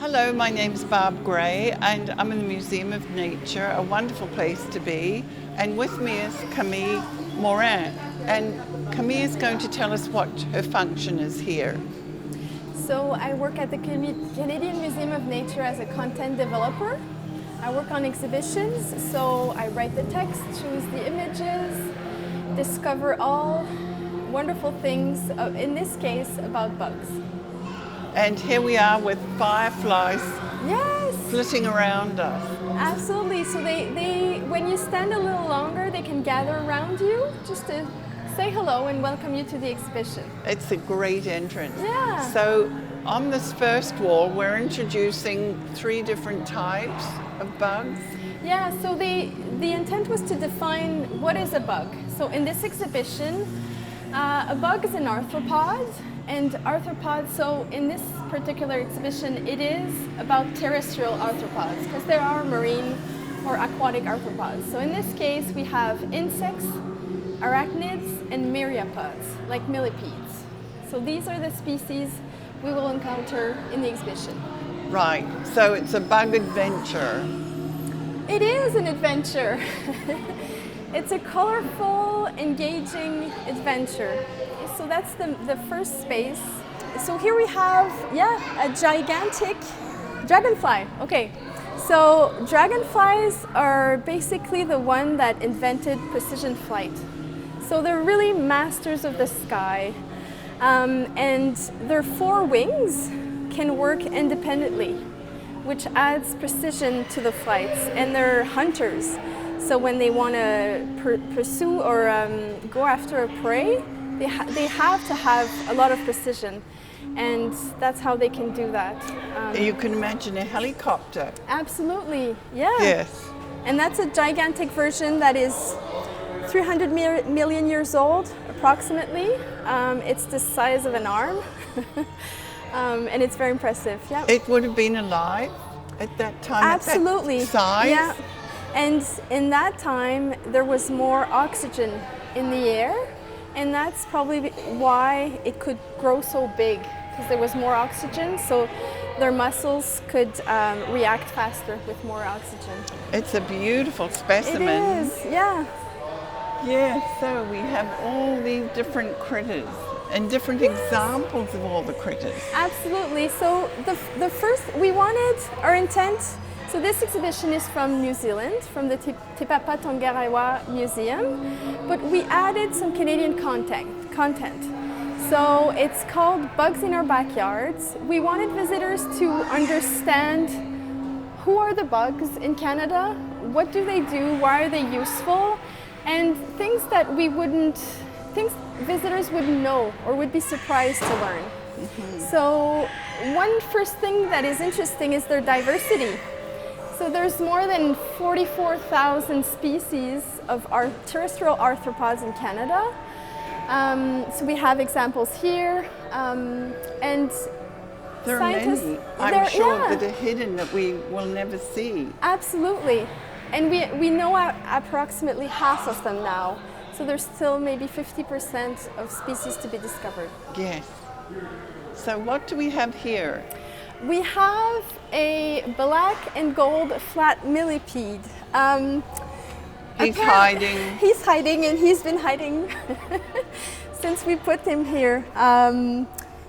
Hello, my name's Barb Gray and I'm in the Museum of Nature, a wonderful place to be. And with me is Camille Morin. And Camille is going to tell us what her function is here. So I work at the Canadian Museum of Nature as a content developer. I work on exhibitions, so I write the text, choose the images, discover all wonderful things, in this case, about bugs. And here we are with fireflies flitting around us. Absolutely. So they when you stand a little longer, they can gather around you just to say hello and welcome you to the exhibition. It's a great entrance. Yeah. So on this first wall, we're introducing 3 different types of bugs. Yeah, so the intent was to define what is a bug. So in this exhibition, a bug is an arthropod. And arthropods, so in this particular exhibition, it is about terrestrial arthropods because there are marine or aquatic arthropods. So in this case, we have insects, arachnids, and myriapods, like millipedes. So these are the species we will encounter in the exhibition. Right, so it's a bug adventure. It is an adventure. It's a colorful, engaging adventure. So that's the first space. So here we have, a gigantic dragonfly. Okay, so dragonflies are basically the one that invented precision flight. So they're really masters of the sky. And their 4 wings can work independently, which adds precision to the flights. And they're hunters. So when they want to pursue or go after a prey, they have to have a lot of precision, and that's how they can do that. You can imagine a helicopter. Absolutely, yeah. Yes. And that's a gigantic version that is 300 million years old, approximately. It's the size of an arm, and it's very impressive. Yeah. It would have been alive at that time. Absolutely. At that size. Yeah. And in that time, there was more oxygen in the air. And that's probably why it could grow so big, because there was more oxygen, so their muscles could react faster with more oxygen. It's a beautiful specimen. It is, yeah. Yeah, so we have all these different critters and different examples of all the critters. Absolutely. So the first, our intent, so this exhibition is from New Zealand, from the Te Papa Tongarewa Museum, but we added some Canadian content. So it's called Bugs in Our Backyards. We wanted visitors to understand who are the bugs in Canada, what do they do, why are they useful, and things that things visitors wouldn't know or would be surprised to learn. Mm-hmm. So one first thing that is interesting is their diversity. So there's more than 44,000 species of terrestrial arthropods in Canada. So we have examples here, and there are many, I'm sure, that are hidden that we will never see. Absolutely, and we know approximately half of them now. So there's still maybe 50% of species to be discovered. Yes. So what do we have here? We have a black and gold flat millipede. He's hiding. He's hiding, and he's been hiding since we put him here.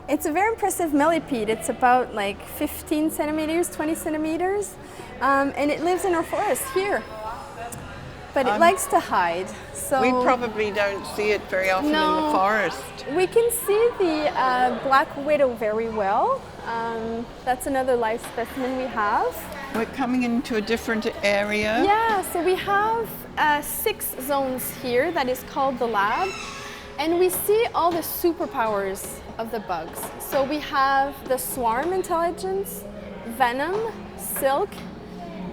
It's a very impressive millipede. It's about like 15 centimeters, 20 centimeters, and it lives in our forest here. But it likes to hide. So we probably don't see it very often in the forest. We can see the black widow very well. That's another live specimen we have. We're coming into a different area. Yeah, so we have 6 zones here that is called the lab. And we see all the superpowers of the bugs. So we have the swarm intelligence, venom, silk,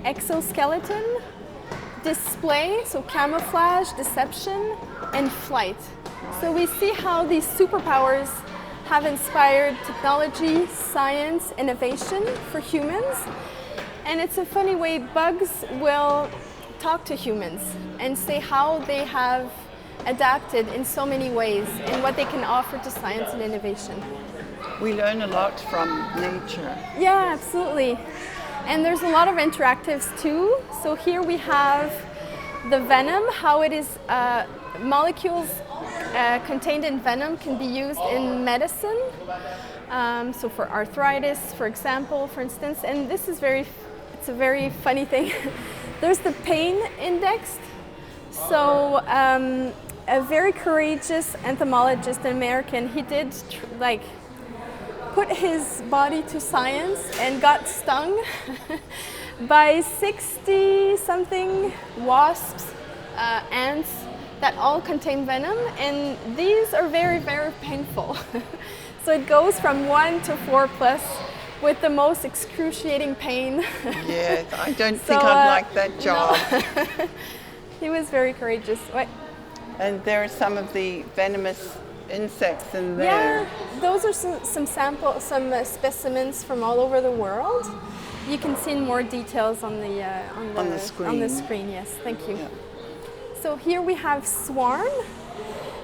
exoskeleton, display, so camouflage, deception, and flight. So we see how these superpowers have inspired technology, science, innovation for humans. And it's a funny way bugs will talk to humans and say how they have adapted in so many ways and what they can offer to science and innovation. We learn a lot from nature. Yeah, absolutely. And there's a lot of interactives too. So here we have the venom, how it is molecules contained in venom can be used in medicine. So for arthritis, for example, for instance, and this is it's a very funny thing. There's the pain indexed. So a very courageous entomologist, an American, he did put his body to science and got stung by 60-something wasps, ants that all contain venom, and these are very, very painful. So it goes from 1 to 4+, with the most excruciating pain. Yes, I don't think I'd like that job. No. He was very courageous. What? And there are some of the venomous insects in there. Yeah, those are some specimens from all over the world. You can see more details on the screen. On the screen, yes. Thank you. Yeah. So here we have swarm.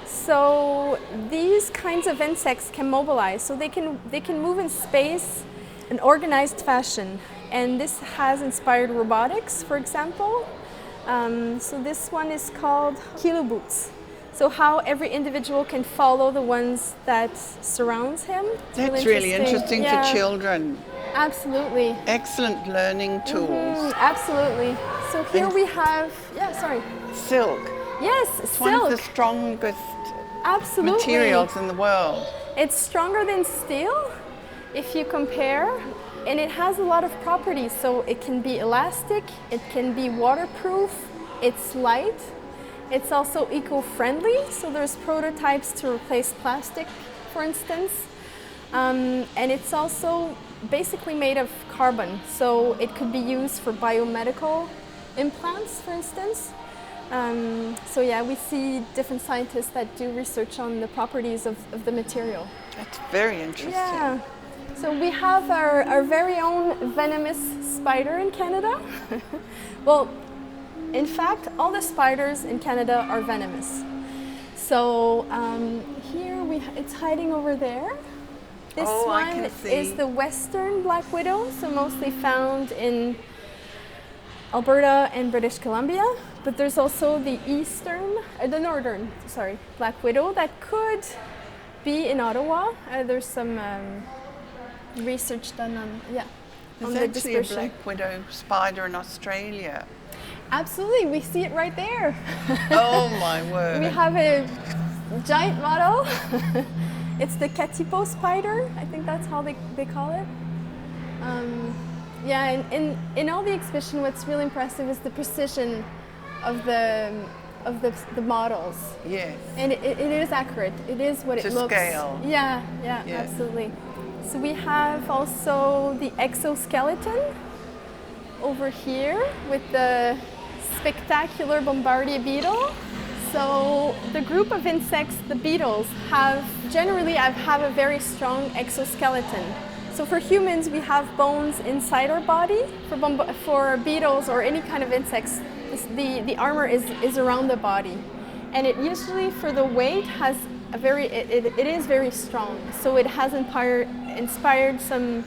So these kinds of insects can mobilize. So they can move in space in organized fashion, and this has inspired robotics, for example. So this one is called kilo boots. So how every individual can follow the ones that surrounds him. That's really interesting for children. Absolutely. Excellent learning tools. Absolutely. So here we have, silk. Yes, it's silk. One of the strongest materials in the world. It's stronger than steel if you compare, and it has a lot of properties. So it can be elastic, it can be waterproof, it's light. It's also eco-friendly, so there's prototypes to replace plastic, for instance. And it's also basically made of carbon, so it could be used for biomedical implants, for instance. So yeah, we see different scientists that do research on the properties of the material. That's very interesting. Yeah. So we have our very own venomous spider in Canada. Well, in fact, all the spiders in Canada are venomous. So here it's hiding over there. This one is the western black widow, so mostly found in Alberta and British Columbia. But there's also the northern black widow that could be in Ottawa. There's some research done on the dispersion. There's actually a black widow spider in Australia. Absolutely, we see it right there. Oh my word. We have a giant model. It's the Katipo spider, I think that's how they call it. And in all the exhibition, what's really impressive is the precision of the models. Yes. And it is accurate. It is what it looks. To scale. Yeah, absolutely. So we have also the exoskeleton over here with the spectacular bombardier beetle. So the group of insects, the beetles, have a very strong exoskeleton. So for humans, we have bones inside our body. For beetles or any kind of insects, the armor is around the body, and it usually, for the weight, has it is very strong. So it has inspired some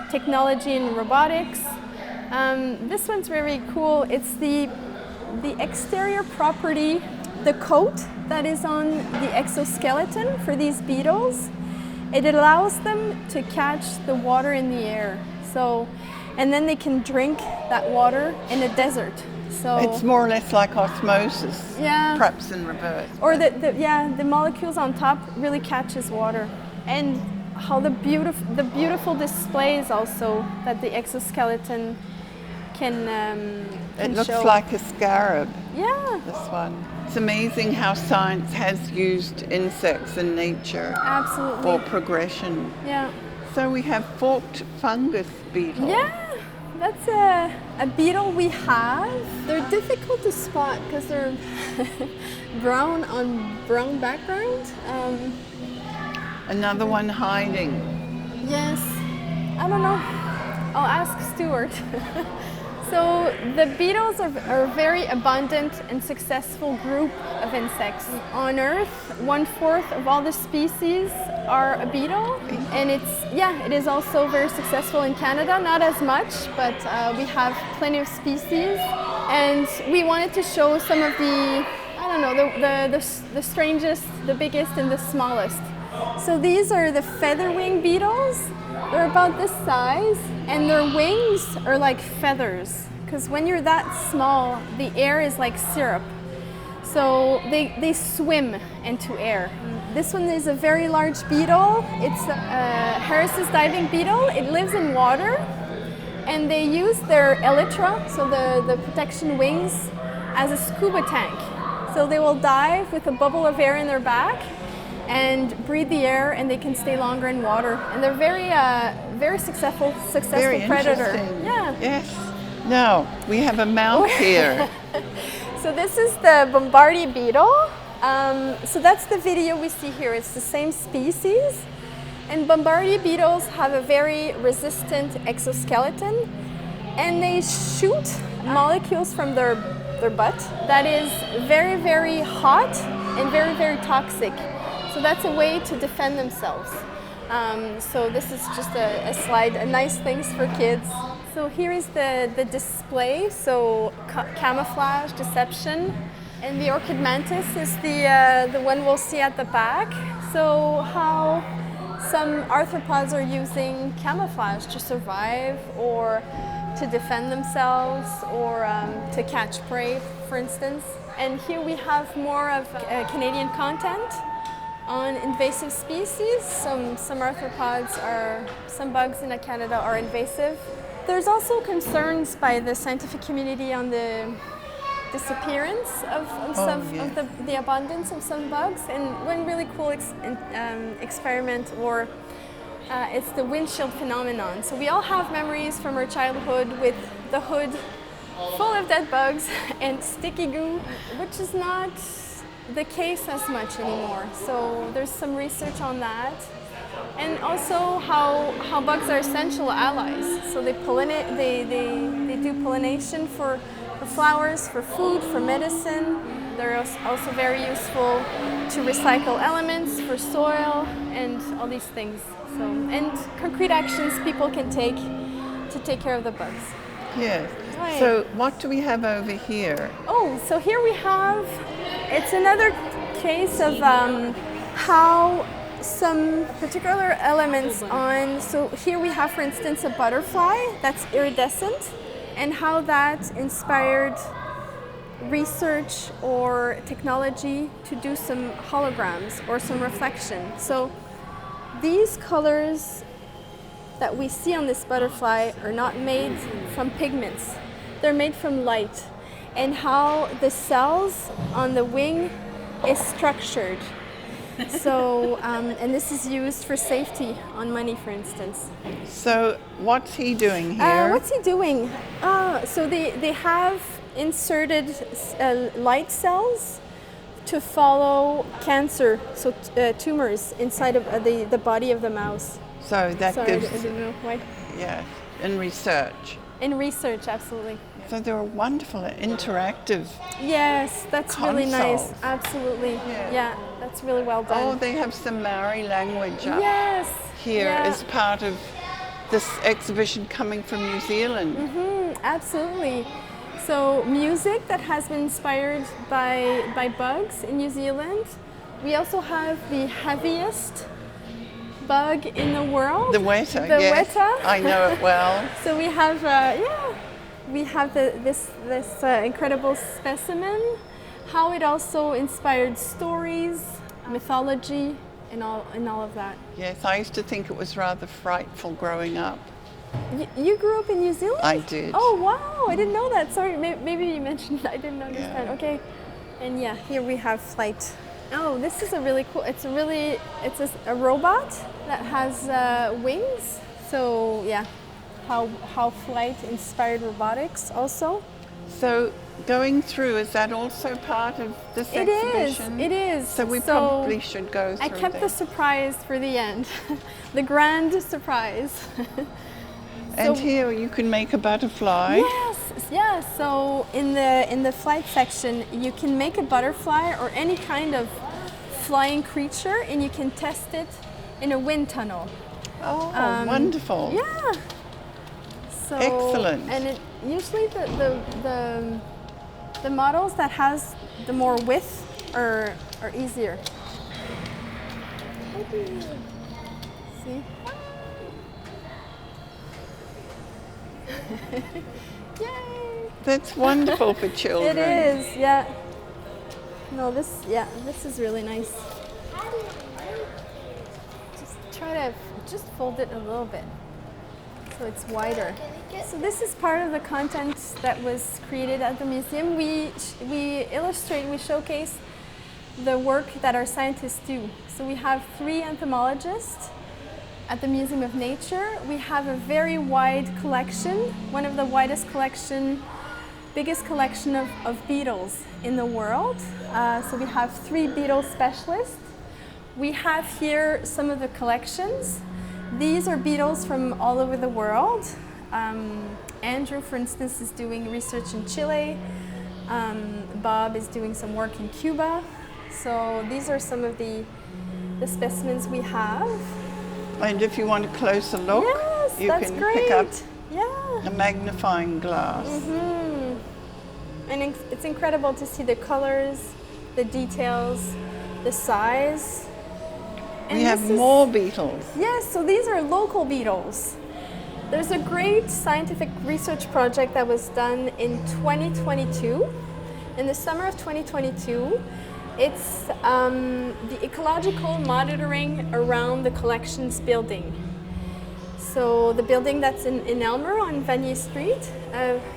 technology in robotics. This one's very cool. It's the exterior property, the coat that is on the exoskeleton for these beetles. It allows them to catch the water in the air. So, and then they can drink that water in a desert. So it's more or less like osmosis. Yeah. Perhaps in reverse. Or the molecules on top really catches water. And how the beautiful displays also that the exoskeleton can it looks show. like a scarab. Yeah. This one. It's amazing how science has used insects in nature. Absolutely. For progression. Yeah. So we have forked fungus beetle. Yeah, that's a beetle we have. They're difficult to spot because they're brown on brown background. Another one hiding. Yes. I don't know. I'll ask Stuart. So the beetles are a very abundant and successful group of insects. On Earth, 1/4 of all the species are a beetle, and it is also very successful in Canada. Not as much, but we have plenty of species, and we wanted to show some of the, I don't know, the strangest, the biggest, and the smallest. So these are the featherwing beetles. They're about this size, and their wings are like feathers, because when you're that small, the air is like syrup. So they swim into air. This one is a very large beetle. It's a Harris's diving beetle. It lives in water, and they use their elytra, so the protection wings, as a scuba tank. So they will dive with a bubble of air in their back and breathe the air, and they can stay longer in water. And they're very successful Very predator. interesting. Yeah. Yes. Now we have a mouth here. So this is the Bombardier beetle. So that's the video we see here. It's the same species. And Bombardier beetles have a very resistant exoskeleton, and they shoot molecules from their butt that is very, very hot and very, very toxic. So that's a way to defend themselves. So this is just a slide, a nice things for kids. So here is the display, so camouflage, deception. And the orchid mantis is the one we'll see at the back. So how some arthropods are using camouflage to survive, or to defend themselves, or to catch prey, for instance. And here we have more of Canadian content on invasive species. Some arthropods some bugs in Canada are invasive. There's also concerns by the scientific community on the disappearance of the abundance of some bugs. And one really cool experiment, or it's the windshield phenomenon. So we all have memories from our childhood with the hood full of dead bugs and sticky goo, which is not the case as much anymore. So there's some research on that. And also how bugs are essential allies. So they pollinate, they do pollination for flowers, for food, for medicine. They're also very useful to recycle elements for soil and all these things. So, and concrete actions people can take to take care of the bugs. Yes. Right. So what do we have over here? Oh, so here we have, it's another case of how some particular elements on, so here we have, for instance, a butterfly that's iridescent, and how that inspired research or technology to do some holograms or some reflection. So these colors that we see on this butterfly are not made from pigments. They're made from light, and how the cells on the wing is structured. So, and this is used for safety on money, for instance. So what's he doing here? What's he doing? So they have inserted light cells to follow cancer, so tumors inside of the body of the mouse. So that gives... I don't know why. Yeah, in research. In research, absolutely. So they're wonderful, interactive. Yes, that's really nice. consoles. Absolutely. Yeah, that's really well done. Oh, they have some Maori language up Yes. here yeah. as part of this exhibition coming from New Zealand. Absolutely. So music that has been inspired by bugs in New Zealand. We also have the heaviest bug in the world. The Wētā, the yes. Wētā. I know it well. So we have, we have this incredible specimen. How it also inspired stories, mythology, and all of that. Yes, I used to think it was rather frightful growing up. You grew up in New Zealand? I did. Oh wow, I didn't know that. Sorry, maybe you mentioned I didn't understand. Yeah. Okay, and yeah, here we have flight. Oh, this is a really cool. It's a robot that has wings. So yeah, how flight inspired robotics also. So going through, is that also part of this exhibition? It is. So we probably should go through I kept that. the surprise for the end, the grand surprise. And here you can make a butterfly. Yes. Yeah, so in the flight section, you can make a butterfly or any kind of flying creature, and you can test it in a wind tunnel. Oh, wonderful. Yeah. So, excellent. And usually the models that has the more width are easier. See? Yay! That's wonderful for children. It is, yeah. No, this is really nice. Just try to just fold it a little bit so it's wider. So this is part of the content that was created at the museum. We illustrate, we showcase the work that our scientists do. So we have 3 entomologists at the Museum of Nature. We have a very wide collection, one of the widest biggest collection of beetles in the world. So we have 3 beetle specialists. We have here some of the collections. These are beetles from all over the world. Andrew, for instance, is doing research in Chile. Bob is doing some work in Cuba. So these are some of the specimens we have. And if you want a closer look, yes, you that's can great. pick up a magnifying glass. And it's incredible to see the colors, the details, the size. And we have more beetles. Yes, so these are local beetles. There's a great scientific research project that was done in 2022, in the summer of 2022. It's the ecological monitoring around the collections building. So the building that's in Elmer on Vanier Street,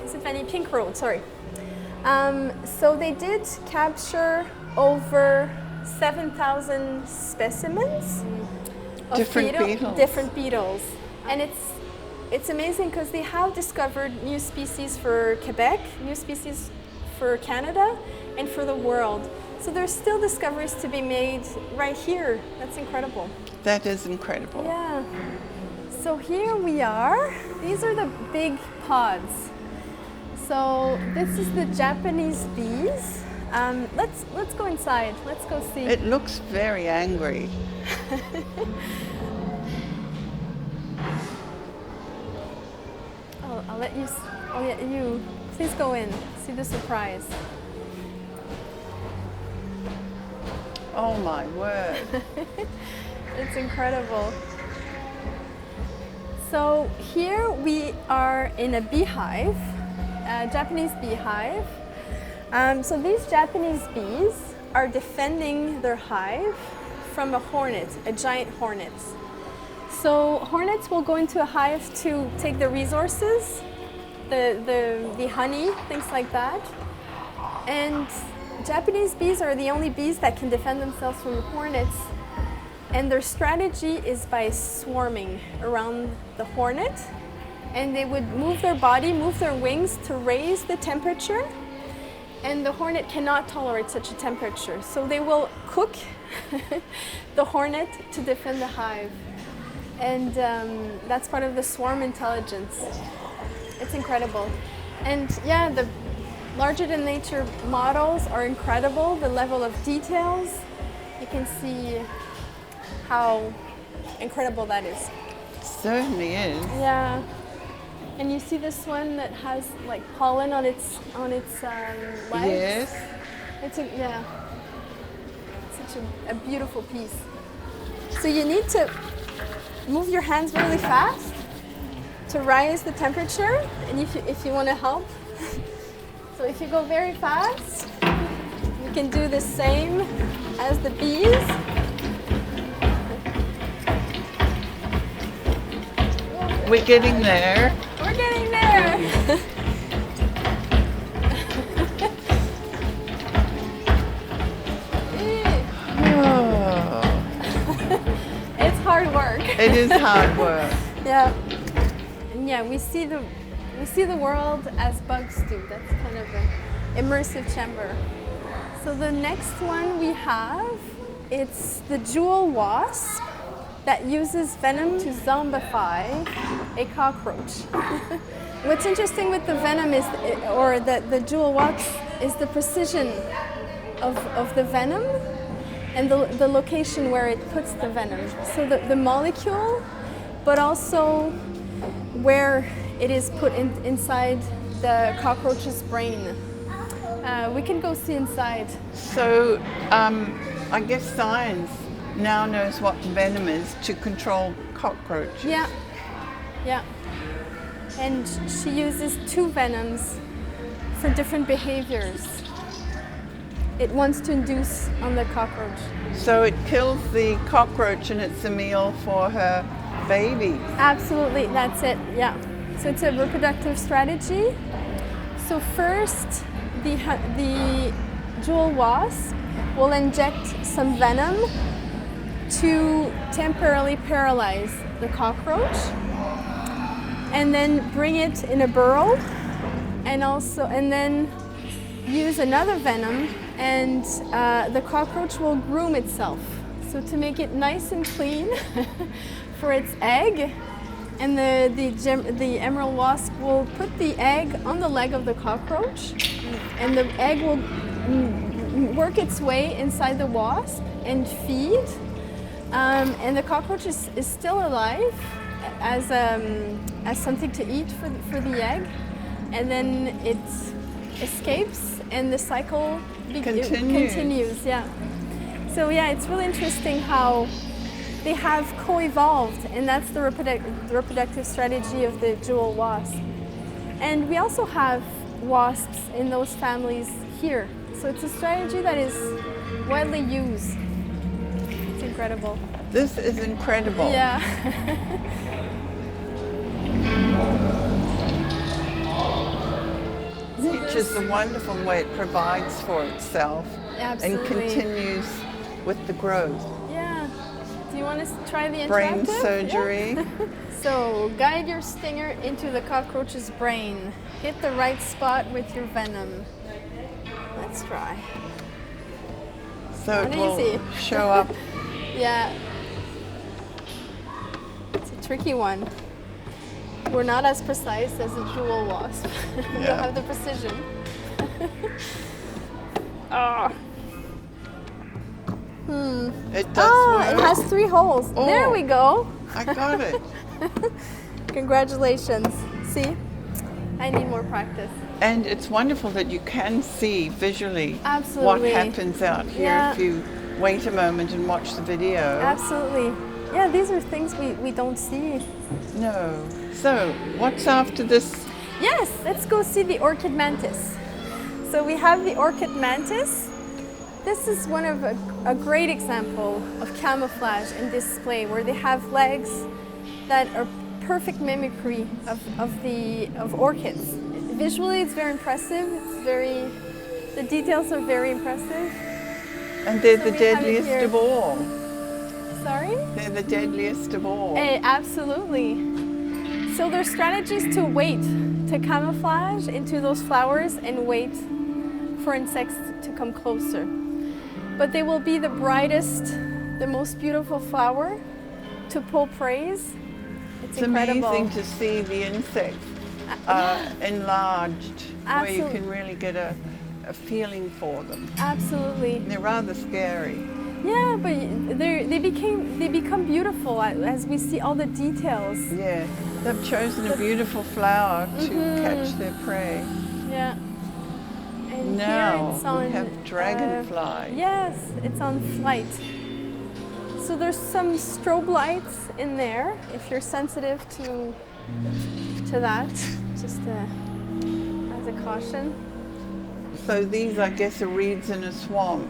is it Vanier Pink Road, sorry. So they did capture over 7,000 specimens of different beetles. And it's amazing because they have discovered new species for Quebec, new species for Canada, and for the world. So there's still discoveries to be made right here. That's incredible. That is incredible. Yeah. So here we are. These are the big pods. So this is the Japanese bees. Let's go inside. Let's go see. It looks very angry. I'll let you. Oh yeah, you. Please go in. See the surprise. Oh my word. It's incredible. So here we are in a beehive, a Japanese beehive. So these Japanese bees are defending their hive from a hornet, a giant hornet. So hornets will go into a hive to take the resources, the honey, things like that. And Japanese bees are the only bees that can defend themselves from hornets. And their strategy is by swarming around the hornet. And they would move their body, move their wings to raise the temperature. And the hornet cannot tolerate such a temperature. So they will cook the hornet to defend the hive. And that's part of the swarm intelligence. It's incredible. And yeah, the larger than nature models are incredible. The level of details, you can see how incredible that is. Certainly is. Yeah. And you see this one that has like pollen on its legs. Yes. It's such a beautiful piece. So you need to move your hands really fast to rise the temperature, and if you want to help. So if you go very fast, you can do the same as the bees. We're getting there. We're getting there. It's hard work. It is hard work. Yeah. And yeah, we see the world as bugs do. That's kind of an immersive chamber. So the next one we have, it's the jewel wasp. that uses venom to zombify a cockroach. What's interesting with the venom is, or the jewel wax, is the precision of the venom and the location where it puts the venom. So the molecule, but also where it is put inside the cockroach's brain. We can go see inside. So I guess science now knows what venom is to control cockroaches. Yeah, yeah. And she uses 2 venoms for different behaviors. It wants to induce on the cockroach. So it kills the cockroach and it's a meal for her baby. Absolutely, that's it, yeah. So it's a reproductive strategy. So first, the jewel wasp will inject some venom to temporarily paralyze the cockroach, and then bring it in a burrow, and then use another venom, and the cockroach will groom itself. So to make it nice and clean for its egg, and the emerald wasp will put the egg on the leg of the cockroach, and the egg will work its way inside the wasp and feed, and the cockroach is still alive as something to eat for the egg, and then it escapes and the cycle continues. Yeah. So yeah, it's really interesting how they have co-evolved, and that's the reproductive strategy of the jewel wasp. And we also have wasps in those families here. So it's a strategy that is widely used. It's incredible. This is incredible. Yeah. Nature's a wonderful way it provides for itself. Absolutely. And continues with the growth. Yeah. Do you want to try the interactive? Brain surgery. Yeah. So guide your stinger into the cockroach's brain. Hit the right spot with your venom. Let's try. So it will easy. show up. Yeah. It's a tricky one. We're not as precise as a jewel wasp. We don't have the precision. Oh. It does work. It has 3 holes. Oh, there we go. I got it. Congratulations. See? I need more practice. And it's wonderful that you can see visually Absolutely. what happens out here if you wait a moment and watch the video. Absolutely. Yeah, these are things we don't see. No. So, what's after this? Yes, let's go see the orchid mantis. So we have the orchid mantis. This is one of a great example of camouflage and display, where they have legs that are perfect mimicry of orchids. Visually, it's very impressive. The details are very impressive. And they're the deadliest of all. Sorry? They're the deadliest of all. Absolutely. So their strategy is to wait, to camouflage into those flowers and wait for insects to come closer. But they will be the brightest, the most beautiful flower to pull praise. It's incredible. Amazing to see the insects enlarged, where you can really get a feeling for them. Absolutely. They're rather scary. Yeah, but they become beautiful as we see all the details. Yeah, they've chosen a beautiful flower to catch their prey. Yeah. And now here it's on, we have dragonfly. Yes, it's on flight. So there's some strobe lights in there if you're sensitive to that, just as a caution. So these, I guess, are reeds in a swamp.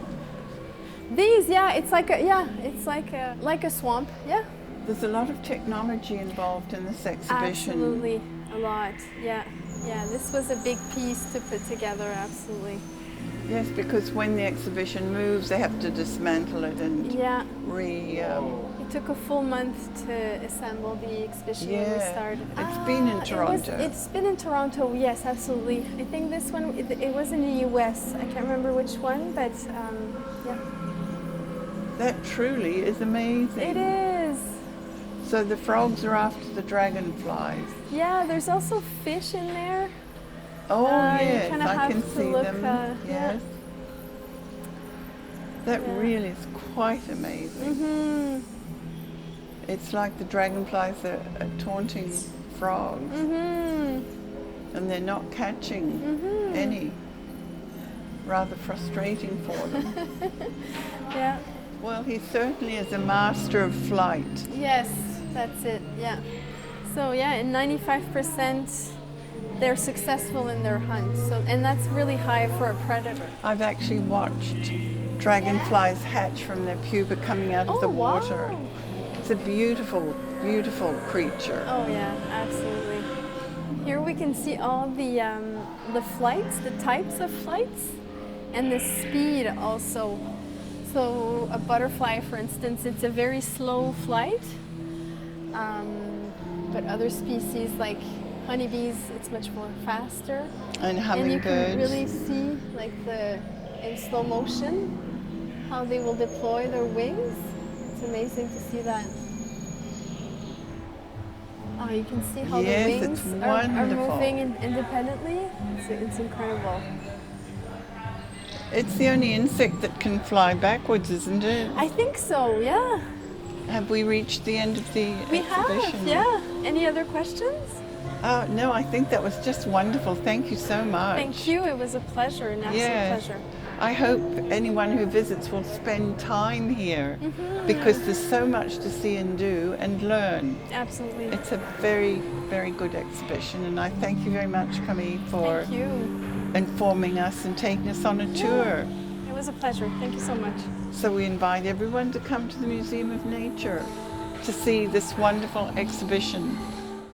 These, it's like a swamp, yeah. There's a lot of technology involved in this exhibition. Absolutely, a lot, yeah. Yeah, this was a big piece to put together, absolutely. Yes, because when the exhibition moves, they have to dismantle it and It took a full month to assemble the exhibition when we started. It's been in Toronto. It's been in Toronto, yes, absolutely. I think this one, it was in the US. I can't remember which one, but yeah. That truly is amazing. It is. So the frogs are after the dragonflies. Yeah, there's also fish in there. Oh yes, you kinda I have can to see look, them. yeah. Yes. That Yeah. really is quite amazing. Mm-hmm. It's like the dragonflies are taunting frogs, Mm-hmm. and they're not catching any. Rather frustrating for them. Yeah. Well, he certainly is a master of flight. Yes, that's it. Yeah. So yeah, and 95% they're successful in their hunt. So, and that's really high for a predator. I've actually watched dragonflies hatch from their pupa coming out of the water. Wow. It's a beautiful, beautiful creature. Oh yeah, absolutely. Here we can see all the flights, the types of flights, and the speed also. So a butterfly, for instance, it's a very slow flight, but other species like honeybees, it's much more faster. And And you hummingbirds. can really see, like in slow motion, how they will deploy their wings. It's amazing to see that. Oh, you can see how Yes, the it's wings are wonderful. moving independently. It's incredible. It's the only insect that can fly backwards, isn't it? I think so, yeah. Have we reached the end of the We exhibition? have, yeah. Any other questions? No, I think that was just wonderful. Thank you so much. Thank you. It was a pleasure, an absolute Yes. pleasure. I hope anyone who visits will spend time here Mm-hmm. because there's so much to see and do and learn. Absolutely. It's a very, very good exhibition, and I thank you very much, Camille, for Thank you. informing us and taking us on a tour. It was a pleasure. Thank you so much. So we invite everyone to come to the Museum of Nature to see this wonderful exhibition.